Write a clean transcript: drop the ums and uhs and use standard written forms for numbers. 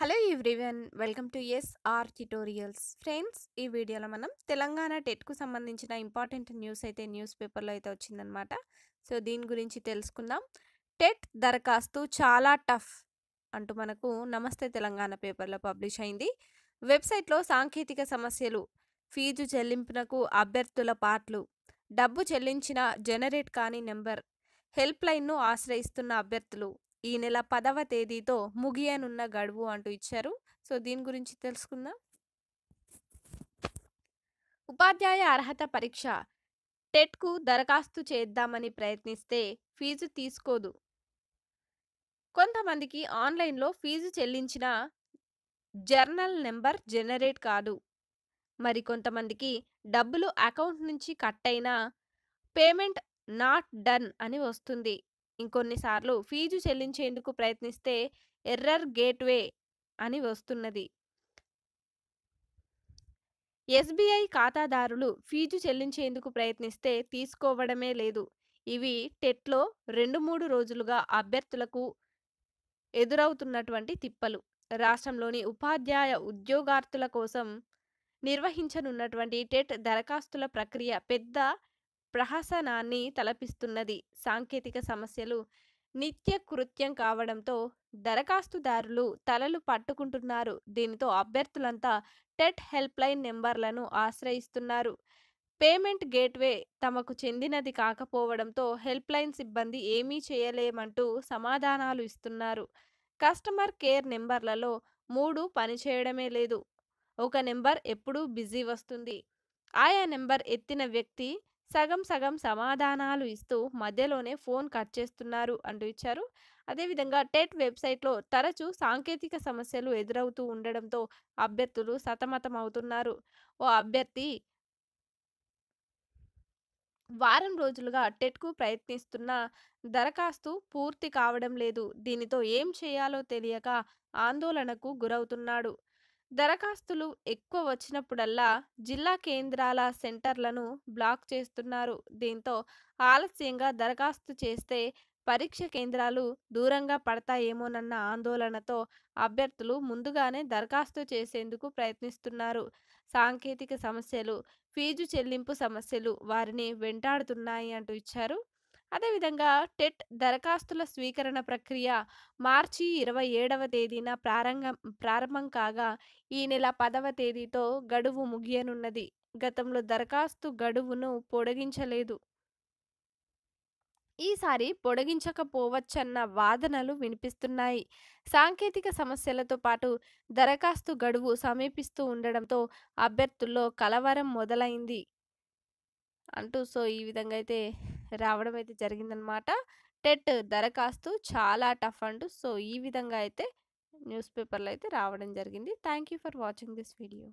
Hello everyone, welcome to SR tutorials. Friends, ఈ వీడియోలో మనం తెలంగాణ టెట్కు సంబంధించిన ఇంపార్టెంట్ న్యూస్ అయితే న్యూస్ పేపర్లో అయితే వచ్చిందనమాట. సో దీని గురించి తెలుసుకుందాం. టెట్ దరఖాస్తు చాలా టఫ్ అంటూ మనకు నమస్తే తెలంగాణ పేపర్లో పబ్లిష్ అయింది. వెబ్సైట్లో సాంకేతిక సమస్యలు, ఫీజు చెల్లింపునకు అభ్యర్థుల పాట్లు, డబ్బు చెల్లించిన జనరేట్ కాని నెంబర్, హెల్ప్ లైన్ను ఆశ్రయిస్తున్న అభ్యర్థులు, ఈ నెల 10వ తేదీతో ముగియనున్న గడువు అంటూ ఇచ్చారు. సో దీని గురించి తెలుసుకుందాం. ఉపాధ్యాయ అర్హత పరీక్ష టెట్కు దరఖాస్తు చేద్దామని ప్రయత్నిస్తే ఫీజు తీసుకోదు. కొంతమందికి ఆన్లైన్లో ఫీజు చెల్లించిన జర్నల్ నెంబర్ జనరేట్ కాదు. మరి కొంతమందికి డబ్బులు అకౌంట్ నుంచి కట్ అయినా పేమెంట్ నాట్ డన్ అని వస్తుంది. ఇంకొన్నిసార్లు ఫీజు చెల్లించేందుకు ప్రయత్నిస్తే ఎర్రర్ గేట్వే అని వస్తున్నది. ఎస్బీఐ ఖాతాదారులు ఫీజు చెల్లించేందుకు ప్రయత్నిస్తే తీసుకోవడమే లేదు. ఇవి టెట్లో 2-3 రోజులుగా అభ్యర్థులకు ఎదురవుతున్నటువంటి తిప్పలు. రాష్ట్రంలోని ఉపాధ్యాయ ఉద్యోగార్థుల కోసం నిర్వహించనున్నటువంటి టెట్ దరఖాస్తుల ప్రక్రియ పెద్ద ప్రహసనాన్ని తలపిస్తున్నది. సాంకేతిక సమస్యలు నిత్యకృత్యం కావడంతో దరఖాస్తుదారులు తలలు పట్టుకుంటున్నారు. దీనితో అభ్యర్థులంతా టెట్ హెల్ప్ లైన్ నెంబర్లను ఆశ్రయిస్తున్నారు. పేమెంట్ గేట్వే తమకు చెందినది కాకపోవడంతో హెల్ప్ లైన్ సిబ్బంది ఏమీ చేయలేమంటూ సమాధానాలు ఇస్తున్నారు. కస్టమర్ కేర్ నెంబర్లలో 3 పనిచేయడమే లేదు. ఒక నెంబర్ ఎప్పుడూ బిజీ వస్తుంది. ఆయా నెంబర్ ఎత్తిన వ్యక్తి సగం సగం సమాధానాలు ఇస్తూ మధ్యలోనే ఫోన్ కట్ చేస్తున్నారు అంటూ ఇచ్చారు. అదేవిధంగా టెట్ వెబ్సైట్లో తరచూ సాంకేతిక సమస్యలు ఎదురవుతూ ఉండడంతో అభ్యర్థులు సతమతం అవుతున్నారు. ఓ అభ్యర్థి వారం రోజులుగా టెట్కు ప్రయత్నిస్తున్నా దరఖాస్తు పూర్తి కావడం లేదు. దీనితో ఏం చేయాలో తెలియక ఆందోళనకు గురవుతున్నాడు. దరఖాస్తులు ఎక్కువ వచ్చినప్పుడల్లా జిల్లా కేంద్రాల సెంటర్లను బ్లాక్ చేస్తున్నారు. దీంతో ఆలస్యంగా దరఖాస్తు చేస్తే పరీక్ష కేంద్రాలు దూరంగా పడతాయేమోనన్న ఆందోళనతో అభ్యర్థులు ముందుగానే దరఖాస్తు చేసేందుకు ప్రయత్నిస్తున్నారు. సాంకేతిక సమస్యలు, ఫీజు చెల్లింపు సమస్యలు వారిని వెంటాడుతున్నాయి అంటూ ఇచ్చారు. అదేవిధంగా టెట్ దరఖాస్తుల స్వీకరణ ప్రక్రియ మార్చి 27వ తేదీన ప్రారంభం కాగా ఈ నెల 10వ తేదీతో గడువు ముగియనున్నది. గతంలో దరఖాస్తు గడువును పొడిగించలేదు. ఈసారి పొడిగించకపోవచ్చన్న వాదనలు వినిపిస్తున్నాయి. సాంకేతిక సమస్యలతో పాటు దరఖాస్తు గడువు సమీపిస్తూ ఉండడంతో అభ్యర్థుల్లో కలవరం మొదలైంది అంటూ ఈ విధంగా అయితే రావడం అయితే జరిగిందనమాట. టెట్ దరఖాస్తు చాలా టఫ్ అంటూ ఈ విధంగా అయితే న్యూస్ పేపర్లో అయితే రావడం జరిగింది. Thank you for watching this video.